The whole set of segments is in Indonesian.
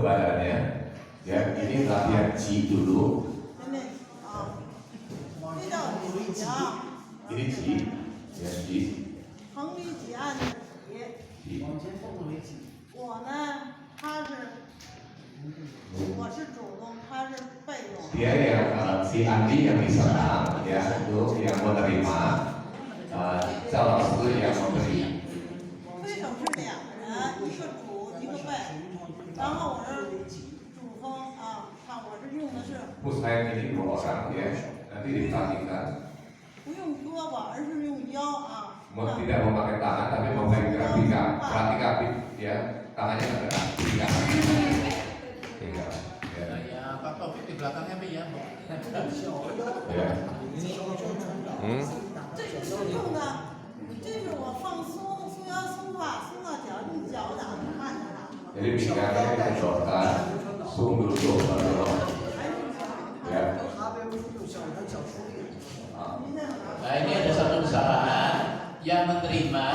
badannya. Ya, ini latihan Qi dulu. Ini Qi, ya Qi. 横捋脊按的脊，我呢，我是主动，他是被动。 Dia yang si Andi yang diserang, ya itu yang menerima, Charles itu yang memberi. 对手是两个人，一个主一个被，然后我是主锋啊，看我是用的是 Pusat ini 2 orang ya, nanti diperhatikan. 不用胳膊，而是用腰啊。 Tidak memakai tangan tapi memakai pinggang. Perhatikan ya, tangannya adalah pinggang. Pinggang. Ya, Pak Taufik di belakangnya Pak ya. Ya. 这是用的，这是我放松，松腰松胯，松到脚，用脚掌看着它。 Jadi pinggangnya didorongkan, sung duduk mendorong. Ya. Nah, ini ada satu kesalahan yang menerima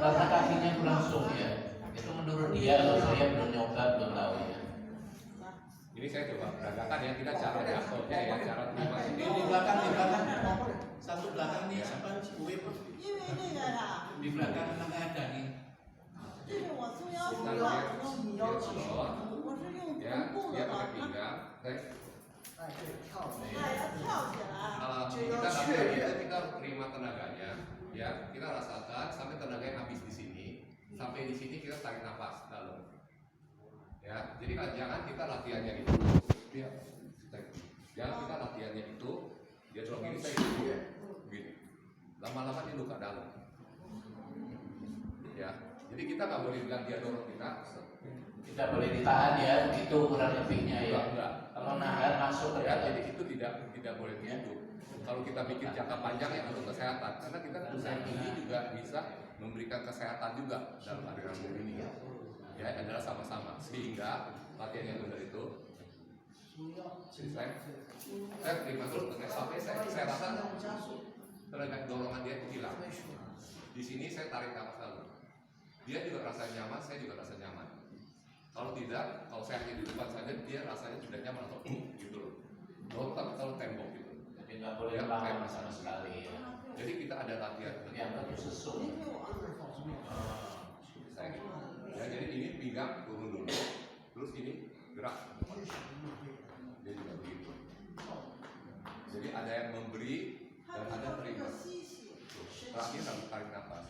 karena kakinya kurang soft ya. Itu menurut dia, kalau saya belum nyoba belum tahu ya. Ini saya coba peragakan ya, kita cara jatuhnya ya, cara terima Ini ini. di belakang. Satu belakang nih siapa? Uwe Pak. 因为那个呀， Di belakang mana ada nih? 这是我松腰松 Kita 胯， lihat dia bawah, 我是用 ya, 臀部 dia 的 pakai 啊， pinggang. Baik. 哎要跳起来。 Kita latihan itu kita terima tenaganya, ya, kita rasakan sampai tenaganya habis di sini, sampai di sini kita tarik nafas dalam. Ya, jadi jangan kita latihannya itu, ya, jangan kita latihannya itu, dia dorong gini saya gini ya, begini. Lama-lama dia luka dalam. Ya, jadi kita nggak boleh bilang dia dorong kita. Tidak boleh ditahan ya, begitu kurang lebihnya ya. Enggak. Kalau nahan masuk ke Ya, dalam. jadi itu tidak boleh begitu. Kalau kita bikin jangka panjang ya untuk kesehatan, karena kita usaha ini juga bisa memberikan kesehatan juga dalam aliran tubuh ini ya. Ya adalah sama-sama sehingga latihan yang benar itu. Jadi saya terima dulu sampai saya rasa tenaga dorongan dia itu hilang. Di sini saya tarik nafas lalu. Dia juga rasa nyaman, saya juga rasa nyaman. Kalau tidak, kalau saya hanya di depan saja, dia rasanya tidak nyaman atau gitu loh. Kalau tembok gitu. Jadi nggak boleh lama sama sekali ya. Jadi kita ada latihan. Yang bagus sesuai. Saya gitu. Ya, jadi ini pinggang turun dulu, terus ini gerak. Dia juga begitu. Jadi ada yang memberi dan ada terima. Terakhir harus tarik nafas.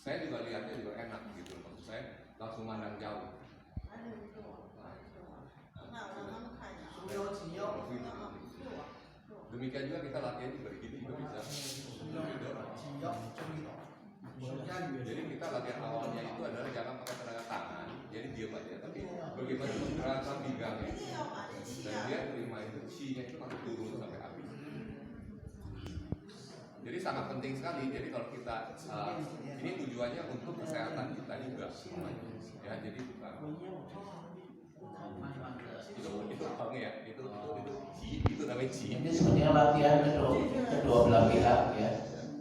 Saya juga lihatnya juga enak gitu, maksud saya langsung mandang jauh. Demikian juga kita latihan juga begini juga bisa. Jadi kita latihan awalnya itu adalah jangan pakai tenaga tangan, jadi diam aja. Tapi bagaimana menggerakkan pinggangnya dan dia terima itu Qi-nya itu langsung turun sampai habis. Jadi sangat penting sekali. Jadi kalau kita ini tujuannya untuk kesehatan kita juga, ya. Jadi bukan itu Heng ya, itu Qi, itu namanya Qi. Ini sebenarnya latihan kedua belah pihak ya,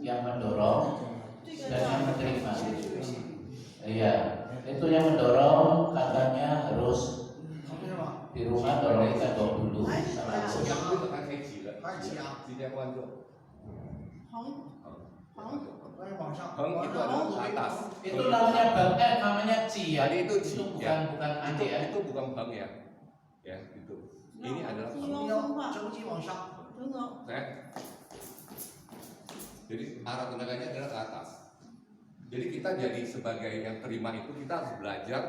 yang mendorong dan yang menerima. Iya, itu yang mendorong katanya harus di rumah dorong kita dulu sama Yang itu tekan Qi lah. Qi dia kuanjo. 横 Heng itu adalah ke atas. Itu namanya bang namanya Qi ya. Tadi itu Qi, Itu ya. bukan Andi ya. Itu bukan Heng ya. Ya, itu. Ini adalah 松 Heng. 腰松胯，整整。 Jadi arah tenaganya adalah ke atas. Jadi kita jadi sebagai yang terima itu kita harus belajar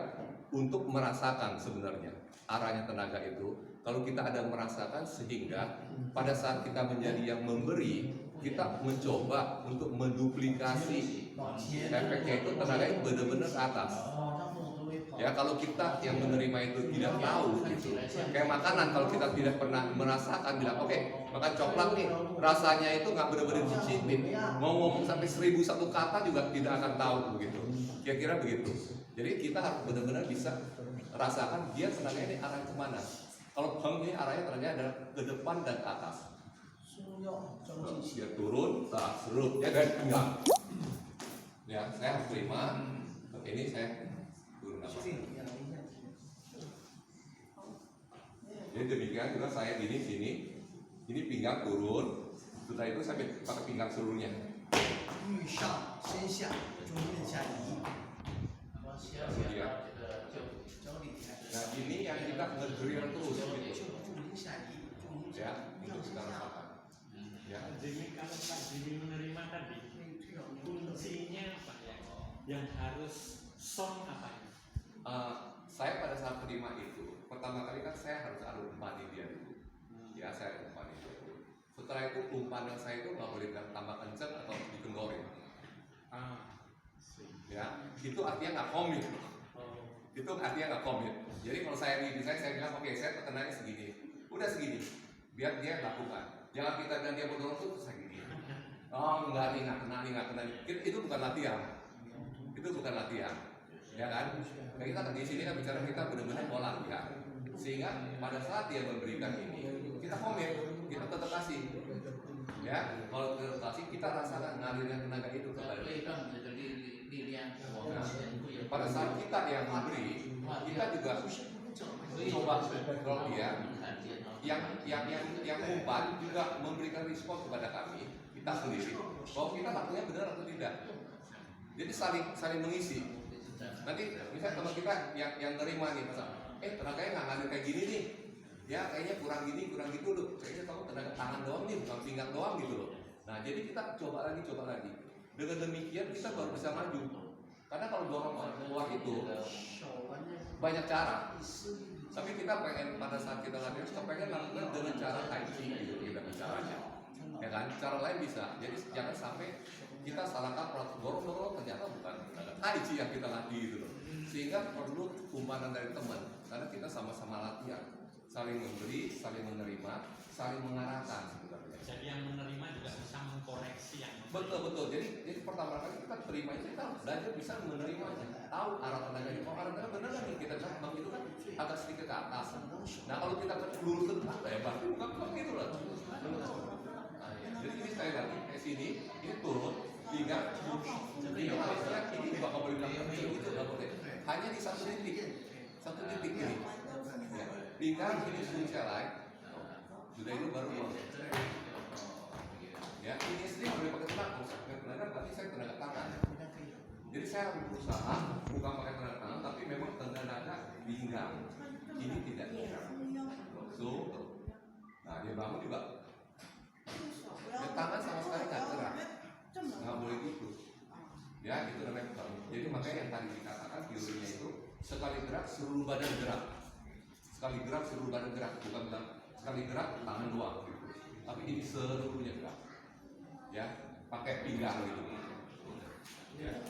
untuk merasakan sebenarnya arahnya tenaga itu. Kalau kita ada merasakan sehingga pada saat kita menjadi yang memberi, kita mencoba untuk menduplikasi efeknya itu tenaganya benar-benar ke atas. Ya kalau kita yang menerima itu tidak tahu gitu, kayak makanan kalau kita tidak pernah merasakan bilang oke, makan coklat nih rasanya itu nggak benar-benar dicipin, mau ngomong sampai 1001 kata juga tidak akan tahu begitu, kira-kira begitu. Jadi kita harus benar-benar bisa rasakan dia tenaganya ini arah kemana. Kalau Heng ini arahnya tenaganya adalah ke depan dan ke atas. Dia turun, tak serup, ya dan enggak. Ya saya harus terima, ini saya turun nafas. Jadi demikian juga saya gini sini, ini pinggang turun, setelah itu saya pakai pinggang seluruhnya. 欲上身下，中任下移， 脚底下， Nah ini yang kita ngedrill terus 就 gitu. 重心下移，重心 Ya, 下移， untuk 上 kita 身下 rasakan. Ya. Jadi kalau Pak Jimmy menerima tadi, 推到那个 kuncinya apa ya? Yang harus song apa ya? Saya pada saat terima itu, pertama kali kan saya harus ada umpan dia dulu. Ya, saya ada umpan dia dulu. Setelah itu umpan saya itu nggak boleh tambah kenceng atau dikendorin. Ya, itu artinya nggak komit. Itu artinya nggak komit. Jadi kalau saya di desain, saya bilang oke, saya tekanannya segini, udah segini, biar dia lakukan. Jangan kita dan dia mendorong tuh segini. Oh nggak nih, nggak kena nih, nggak kena nih. Itu bukan latihan. Itu bukan latihan. Ya kan? Nah, kita di sini kan bicara kita benar-benar mau latihan. Sehingga pada saat dia memberikan ini, kita komit, kita tetap kasih. Ya, kalau tetap kasih, kita rasakan ngalirnya tenaga itu kepada kita. Pada saat kita yang memberi, kita juga coba kalau dia yang umpan juga memberikan respon kepada kami, kita sendiri, bahwa kita lakunya benar atau tidak. Jadi saling mengisi. Nanti misalnya teman kita yang nerima nih, masa, tenaganya nggak ngalir kayak gini nih, ya kayaknya kurang gini kurang gitu loh, kayaknya tahu tenaga tangan doang nih, bukan pinggang doang gitu loh. Nah jadi kita coba lagi. Dengan demikian kita baru bisa maju. Karena kalau dorong keluar itu banyak cara. Tapi kita pengen pada saat kita latihan, kita pengen lakukan dengan cara tai chi gitu kita bicaranya. Ya kan? Cara lain bisa. Jadi jangan sampai kita salah kaprah, dorong ternyata bukan tai chi yang kita latih gitu loh. Sehingga perlu umpanan dari teman. Karena kita sama-sama latihan, saling memberi, saling menerima, saling mengarahkan sebenarnya. Jadi yang menerima juga bisa mengkoreksi yang Betul. Jadi pertama kali kita terima itu kita belajar bisa menerimanya, tahu arah tenaganya. Kalau arah tenaga benar kan kita bilang bang itu kan agak sedikit ke atas. Nah kalau kita lurus ke depan, ya berarti bukan gitu lah. Nah, ya. Jadi ini sekali lagi ke sini, ini turun, pinggang, ini juga nggak boleh bilang kecil, itu nggak boleh. Hanya di satu titik ini. Ya. Pinggang ini fungsi lain, sudah itu baru ya ini sendiri boleh pakai tenaga berarti saya tenaga tangan. Jadi saya harus berusaha bukan pakai tenaga tangan tapi memang tenaga pinggang ini tidak bisa. So, nah dia bangun juga ya, tangan sama sekali nggak gerak, nggak boleh gitu. Ya itu namanya bangun. Jadi makanya yang tadi dikatakan teorinya itu sekali gerak seluruh badan gerak, sekali gerak seluruh badan gerak, bukan bilang sekali gerak tangan doang gitu. Tapi ini seluruhnya gerak. Ya, pakai pinggang gitu. Ya.